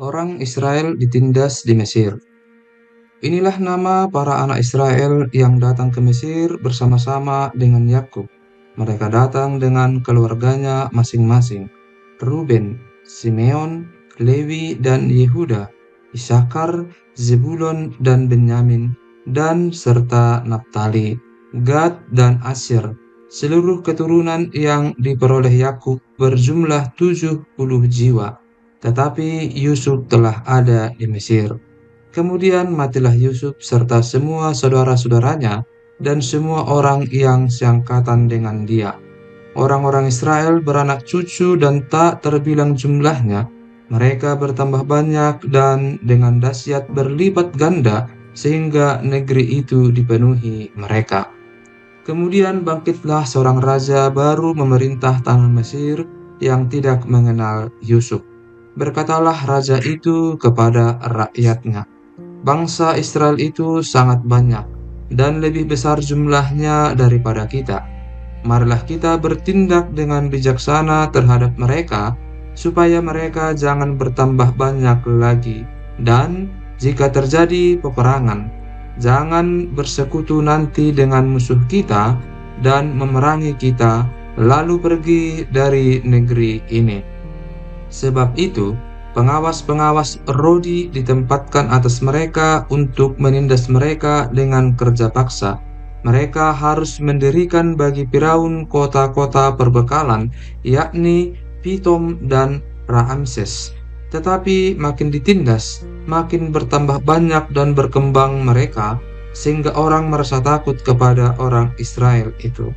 Orang Israel ditindas di Mesir. Inilah nama para anak Israel yang datang ke Mesir bersama-sama dengan Yakub. Mereka datang dengan keluarganya masing-masing. Ruben, Simeon, Lewi dan Yehuda, Isakar, Zebulon dan Benyamin, dan serta Naftali, Gad dan Asyer. Seluruh keturunan yang diperoleh Yakub berjumlah 70 jiwa. Tetapi Yusuf telah ada di Mesir. Kemudian matilah Yusuf serta semua saudara-saudaranya dan semua orang yang seangkatan dengan dia. Orang-orang Israel beranak cucu dan tak terbilang jumlahnya. Mereka bertambah banyak dan dengan dahsyat berlipat ganda sehingga negeri itu dipenuhi mereka. Kemudian bangkitlah seorang raja baru memerintah tanah Mesir yang tidak mengenal Yusuf. Berkatalah raja itu kepada rakyatnya, "Bangsa Israel itu sangat banyak dan lebih besar jumlahnya daripada kita. Marilah kita bertindak dengan bijaksana terhadap mereka, supaya mereka jangan bertambah banyak lagi. Dan jika terjadi peperangan, jangan bersekutu nanti dengan musuh kita dan memerangi kita, lalu pergi dari negeri ini." Sebab itu, pengawas-pengawas Rodi ditempatkan atas mereka untuk menindas mereka dengan kerja paksa. Mereka harus mendirikan bagi Firaun kota-kota perbekalan, yakni Pitom dan Raamses. Tetapi makin ditindas, makin bertambah banyak dan berkembang mereka, sehingga orang merasa takut kepada orang Israel itu.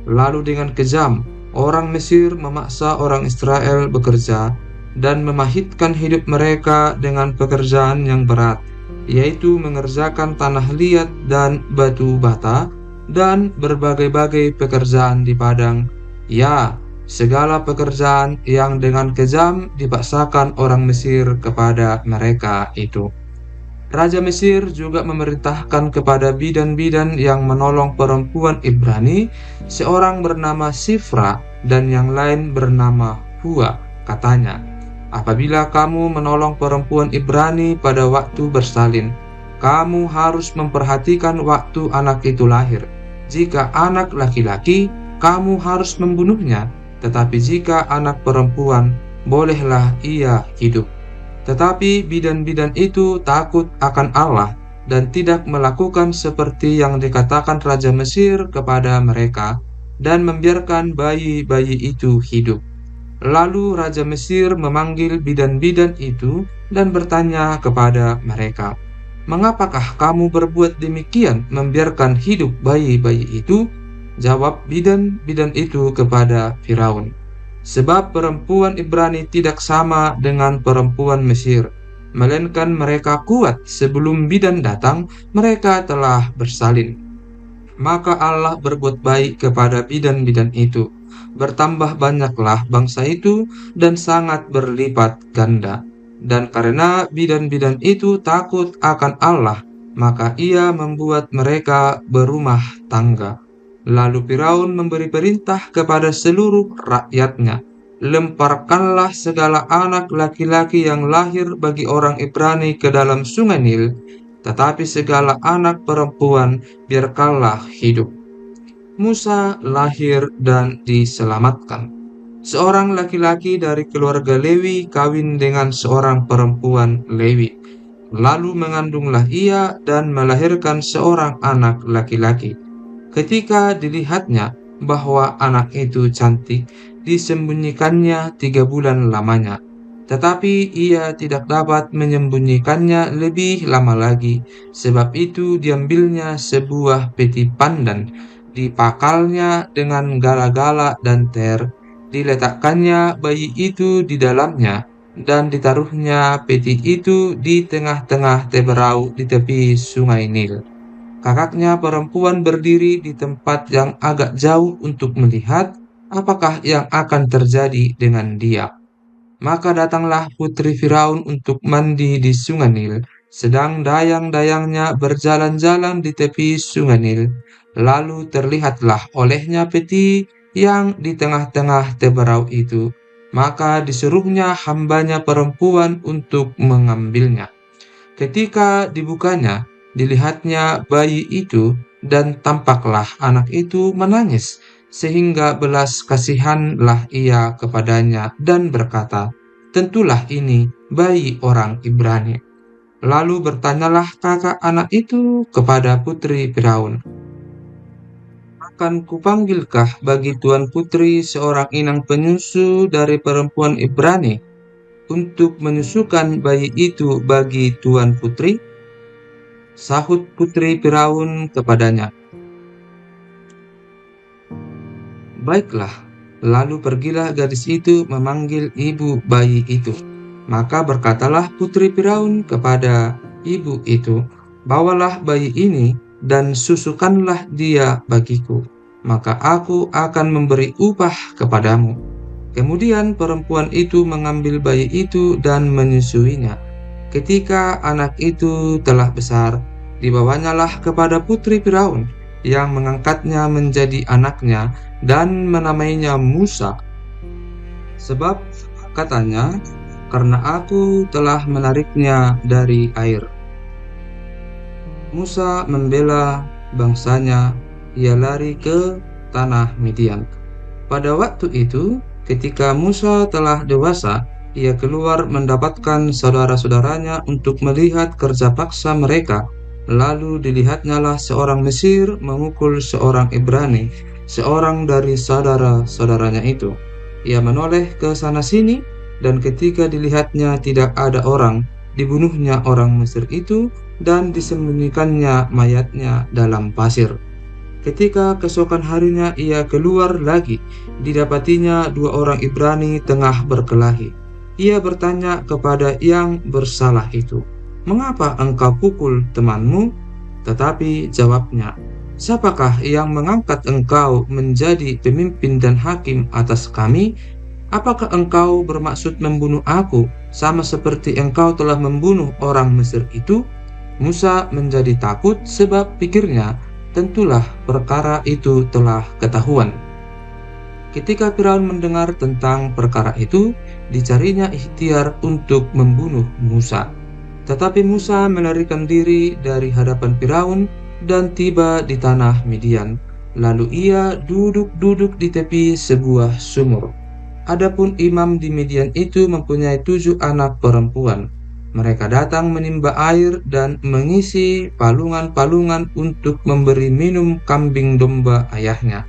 Lalu dengan kejam, orang Mesir memaksa orang Israel bekerja dan memahitkan hidup mereka dengan pekerjaan yang berat, yaitu mengerjakan tanah liat dan batu bata dan berbagai-bagai pekerjaan di padang. Ya, segala pekerjaan yang dengan kejam dipaksakan orang Mesir kepada mereka itu. Raja Mesir juga memerintahkan kepada bidan-bidan yang menolong perempuan Ibrani, seorang bernama Sifra dan yang lain bernama Hua. Katanya, "Apabila kamu menolong perempuan Ibrani pada waktu bersalin, kamu harus memperhatikan waktu anak itu lahir. Jika anak laki-laki, kamu harus membunuhnya, tetapi jika anak perempuan, bolehlah ia hidup." Tetapi bidan-bidan itu takut akan Allah dan tidak melakukan seperti yang dikatakan Raja Mesir kepada mereka, dan membiarkan bayi-bayi itu hidup. Lalu Raja Mesir memanggil bidan-bidan itu dan bertanya kepada mereka, "Mengapakah kamu berbuat demikian, membiarkan hidup bayi-bayi itu?" Jawab bidan-bidan itu kepada Firaun, "Sebab perempuan Ibrani tidak sama dengan perempuan Mesir, melainkan mereka kuat sebelum bidan datang, mereka telah bersalin." Maka Allah berbuat baik kepada bidan-bidan itu. Bertambah banyaklah bangsa itu dan sangat berlipat ganda. Dan karena bidan-bidan itu takut akan Allah, maka ia membuat mereka berumah tangga. Lalu Firaun memberi perintah kepada seluruh rakyatnya, "Lemparkanlah segala anak laki-laki yang lahir bagi orang Ibrani ke dalam sungai Nil, tetapi segala anak perempuan biarkanlah hidup." Musa lahir dan diselamatkan. Seorang laki-laki dari keluarga Lewi kawin dengan seorang perempuan Lewi. Lalu mengandunglah ia dan melahirkan seorang anak laki-laki. Ketika dilihatnya bahwa anak itu cantik, disembunyikannya 3 bulan lamanya. Tetapi ia tidak dapat menyembunyikannya lebih lama lagi. Sebab itu diambilnya sebuah peti pandan, dipakalnya dengan gala-gala dan ter, diletakkannya bayi itu di dalamnya, dan ditaruhnya peti itu di tengah-tengah teberau di tepi sungai Nil. Kakaknya perempuan berdiri di tempat yang agak jauh untuk melihat apakah yang akan terjadi dengan dia. Maka datanglah putri Firaun untuk mandi di sungai Nil, sedang dayang-dayangnya berjalan-jalan di tepi sungai Nil. Lalu terlihatlah olehnya peti yang di tengah-tengah teberau itu. Maka disuruhnya hambanya perempuan untuk mengambilnya. Ketika dibukanya, dilihatnya bayi itu, dan tampaklah anak itu menangis, sehingga belas kasihanlah ia kepadanya dan berkata, "Tentulah ini bayi orang Ibrani." Lalu bertanyalah kakak anak itu kepada putri Firaun, "Akan kupanggilkah bagi tuan putri seorang inang penyusu dari perempuan Ibrani untuk menyusukan bayi itu bagi tuan putri?" Sahut putri Firaun kepadanya, "Baiklah." Lalu pergilah gadis itu memanggil ibu bayi itu. Maka berkatalah putri Firaun kepada ibu itu, "Bawalah bayi ini dan susukanlah dia bagiku, maka aku akan memberi upah kepadamu." Kemudian perempuan itu mengambil bayi itu dan menyusuinya. Ketika anak itu telah besar, dibawanyalah kepada putri Firaun, yang mengangkatnya menjadi anaknya dan menamainya Musa. Sebab katanya, "Karena aku telah menariknya dari air." Musa membela bangsanya, ia lari ke tanah Midian. Pada waktu itu, ketika Musa telah dewasa, ia keluar mendapatkan saudara-saudaranya untuk melihat kerja paksa mereka. Lalu dilihatnyalah seorang Mesir memukul seorang Ibrani, seorang dari saudara-saudaranya itu. Ia menoleh ke sana-sini, dan ketika dilihatnya tidak ada orang, dibunuhnya orang Mesir itu dan disembunyikannya mayatnya dalam pasir. Ketika keesokan harinya ia keluar lagi, didapatinya dua orang Ibrani tengah berkelahi. Ia bertanya kepada yang bersalah itu, "Mengapa engkau pukul temanmu?" Tetapi jawabnya, "Siapakah yang mengangkat engkau menjadi pemimpin dan hakim atas kami? Apakah engkau bermaksud membunuh aku, sama seperti engkau telah membunuh orang Mesir itu?" Musa menjadi takut sebab pikirnya, tentulah perkara itu telah ketahuan. Ketika Firaun mendengar tentang perkara itu, dicarinya ikhtiar untuk membunuh Musa. Tetapi Musa melarikan diri dari hadapan Firaun dan tiba di tanah Midian. Lalu ia duduk-duduk di tepi sebuah sumur. Adapun imam di Midian itu mempunyai 7 anak perempuan. Mereka datang menimba air dan mengisi palungan-palungan untuk memberi minum kambing domba ayahnya.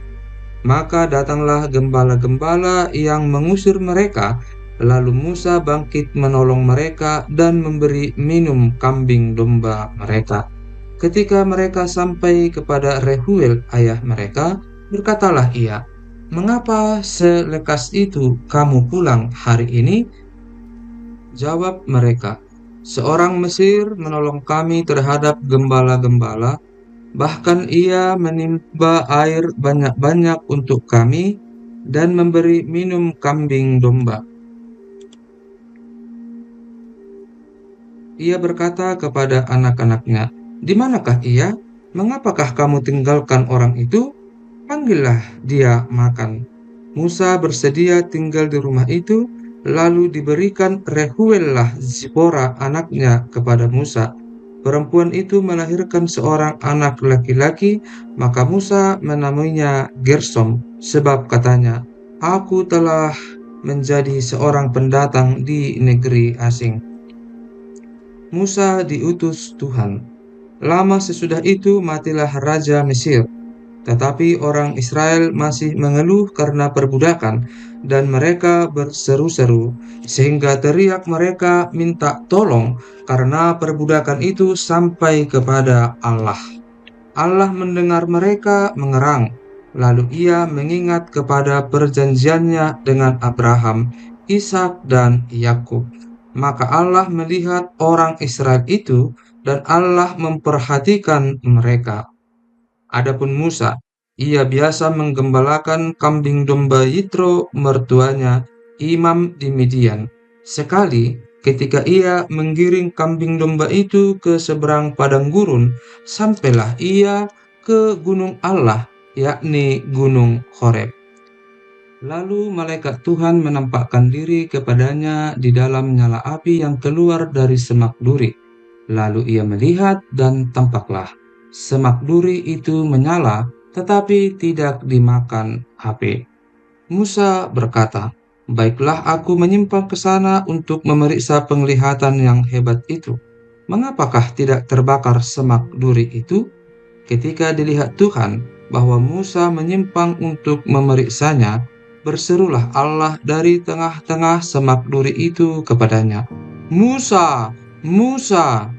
Maka datanglah gembala-gembala yang mengusir mereka, lalu Musa bangkit menolong mereka dan memberi minum kambing domba mereka. Ketika mereka sampai kepada Rehuel ayah mereka, berkatalah ia, "Mengapa selekas itu kamu pulang hari ini?" Jawab mereka, "Seorang Mesir menolong kami terhadap gembala-gembala, bahkan ia menimba air banyak-banyak untuk kami dan memberi minum kambing domba." Ia berkata kepada anak-anaknya, "Di manakah ia? Mengapakah kamu tinggalkan orang itu? Panggillah dia makan." Musa bersedia tinggal di rumah itu, lalu diberikan Rehuellah Zipora anaknya kepada Musa. Perempuan itu melahirkan seorang anak laki-laki, maka Musa menamainya Gersom, sebab katanya, "Aku telah menjadi seorang pendatang di negeri asing." Musa diutus Tuhan. Lama sesudah itu matilah Raja Mesir. Tetapi orang Israel masih mengeluh karena perbudakan, dan mereka berseru-seru, sehingga teriak mereka minta tolong karena perbudakan itu sampai kepada Allah. Allah mendengar mereka mengerang, lalu ia mengingat kepada perjanjiannya dengan Abraham, Ishak, dan Yakub. Maka Allah melihat orang Israel itu, dan Allah memperhatikan mereka. Adapun Musa, ia biasa menggembalakan kambing domba Yitro mertuanya, imam di Midian. Sekali ketika ia menggiring kambing domba itu ke seberang padang gurun, sampailah ia ke gunung Allah, yakni Gunung Horeb. Lalu malaikat Tuhan menampakkan diri kepadanya di dalam nyala api yang keluar dari semak duri. Lalu ia melihat dan tampaklah semak duri itu menyala tetapi tidak dimakan api. Musa berkata, "Baiklah aku menyimpang ke sana untuk memeriksa penglihatan yang hebat itu. Mengapakah tidak terbakar semak duri itu?" Ketika dilihat Tuhan bahwa Musa menyimpang untuk memeriksanya, berserulah Allah dari tengah-tengah semak duri itu kepadanya, "Musa, Musa!"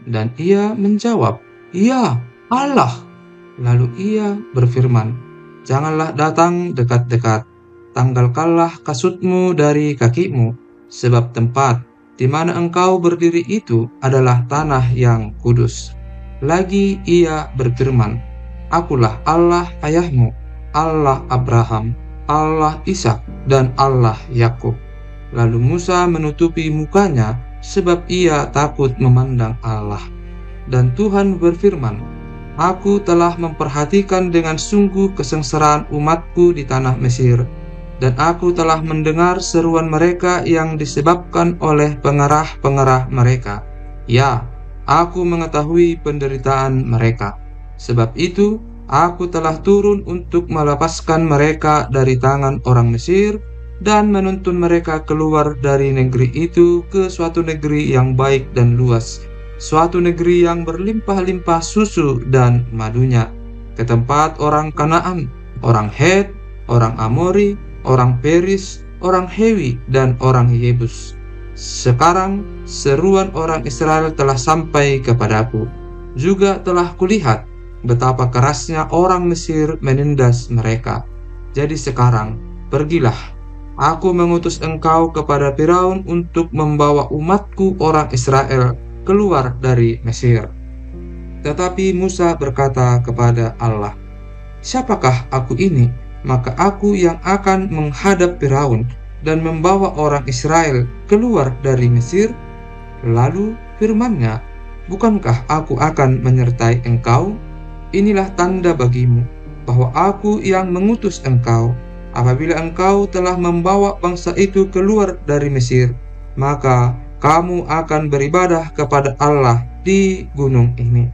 Dan ia menjawab, "Ya, Allah." Lalu ia berfirman, "Janganlah datang dekat-dekat, tanggalkanlah kasutmu dari kakimu, sebab tempat di mana engkau berdiri itu adalah tanah yang kudus." Lagi ia berfirman, "Akulah Allah ayahmu, Allah Abraham, Allah Ishak, dan Allah Yakub." Lalu Musa menutupi mukanya sebab ia takut memandang Allah. Dan Tuhan berfirman, "Aku telah memperhatikan dengan sungguh kesengsaraan umatku di tanah Mesir, dan aku telah mendengar seruan mereka yang disebabkan oleh pengarah-pengarah mereka. Ya, aku mengetahui penderitaan mereka. Sebab itu, aku telah turun untuk melepaskan mereka dari tangan orang Mesir dan menuntun mereka keluar dari negeri itu ke suatu negeri yang baik dan luas, suatu negeri yang berlimpah-limpah susu dan madunya, ke tempat orang Kanaan, orang Het, orang Amori, orang Peris, orang Hewi, dan orang Yebus. Sekarang seruan orang Israel telah sampai kepadaku. Juga telah kulihat betapa kerasnya orang Mesir menindas mereka. Jadi sekarang, pergilah. Aku mengutus engkau kepada Firaun untuk membawa umatku orang Israel keluar dari Mesir." Tetapi Musa berkata kepada Allah, "Siapakah aku ini? Maka aku yang akan menghadap Firaun dan membawa orang Israel keluar dari Mesir." Lalu firman-Nya, "Bukankah aku akan menyertai engkau? Inilah tanda bagimu bahwa aku yang mengutus engkau. Apabila engkau telah membawa bangsa itu keluar dari Mesir, maka kamu akan beribadah kepada Allah di gunung ini."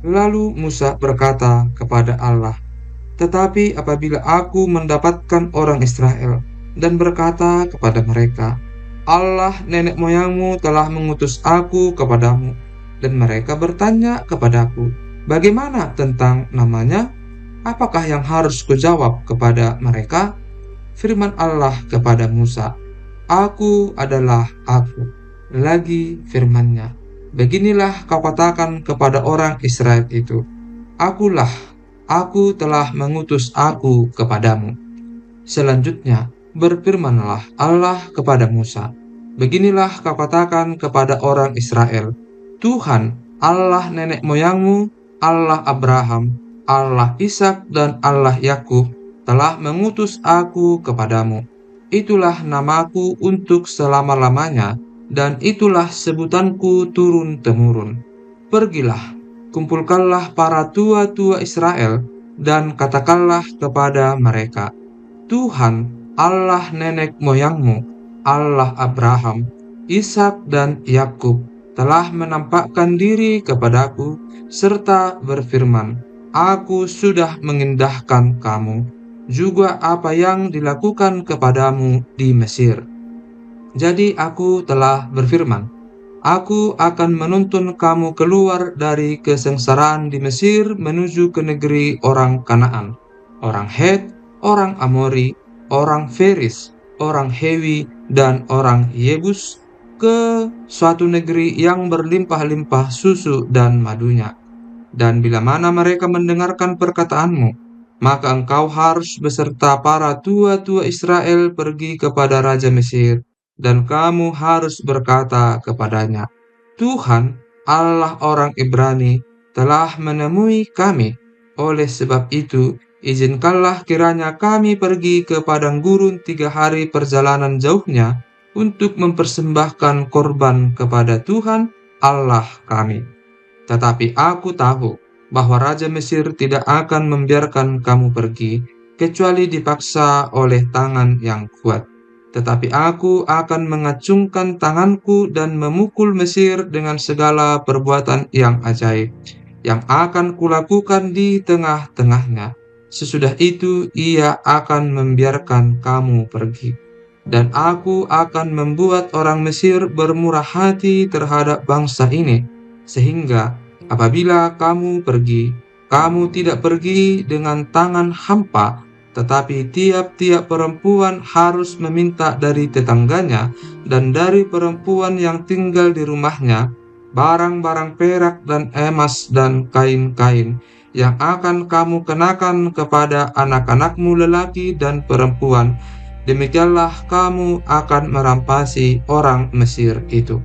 Lalu Musa berkata kepada Allah, "Tetapi apabila aku mendapatkan orang Israel dan berkata kepada mereka, 'Allah nenek moyangmu telah mengutus aku kepadamu,' dan mereka bertanya kepadaku, 'Bagaimana tentang namanya?' Apakah yang harus kujawab kepada mereka?" Firman Allah kepada Musa, "Aku adalah Aku." Lagi firman-Nya, "Beginilah kau katakan kepada orang Israel itu, Akulah, aku telah mengutus aku kepadamu." Selanjutnya berfirmanlah Allah kepada Musa, "Beginilah kau katakan kepada orang Israel, Tuhan, Allah nenek moyangmu, Allah Abraham, Allah Ishak, dan Allah Yakub telah mengutus aku kepadamu. Itulah namaku untuk selama-lamanya, dan itulah sebutanku turun-temurun. Pergilah, kumpulkanlah para tua-tua Israel, dan katakanlah kepada mereka, Tuhan, Allah nenek moyangmu, Allah Abraham, Ishak, dan Yakub telah menampakkan diri kepadaku, serta berfirman, Aku sudah mengindahkan kamu, juga apa yang dilakukan kepadamu di Mesir. Jadi aku telah berfirman, Aku akan menuntun kamu keluar dari kesengsaraan di Mesir menuju ke negeri orang Kanaan, orang Het, orang Amori, orang Feris, orang Hewi, dan orang Yebus, ke suatu negeri yang berlimpah-limpah susu dan madunya. Dan bila mana mereka mendengarkan perkataanmu, maka engkau harus beserta para tua-tua Israel pergi kepada Raja Mesir, dan kamu harus berkata kepadanya, Tuhan, Allah orang Ibrani, telah menemui kami. Oleh sebab itu, izinkanlah kiranya kami pergi ke padang gurun 3 hari perjalanan jauhnya untuk mempersembahkan korban kepada Tuhan Allah kami. Tetapi aku tahu bahwa Raja Mesir tidak akan membiarkan kamu pergi, kecuali dipaksa oleh tangan yang kuat. Tetapi aku akan mengacungkan tanganku dan memukul Mesir dengan segala perbuatan yang ajaib, yang akan kulakukan di tengah-tengahnya. Sesudah itu ia akan membiarkan kamu pergi. Dan aku akan membuat orang Mesir bermurah hati terhadap bangsa ini, sehingga apabila kamu pergi, kamu tidak pergi dengan tangan hampa, tetapi tiap-tiap perempuan harus meminta dari tetangganya dan dari perempuan yang tinggal di rumahnya barang-barang perak dan emas dan kain-kain yang akan kamu kenakan kepada anak-anakmu lelaki dan perempuan. Demikianlah kamu akan merampasi orang Mesir itu.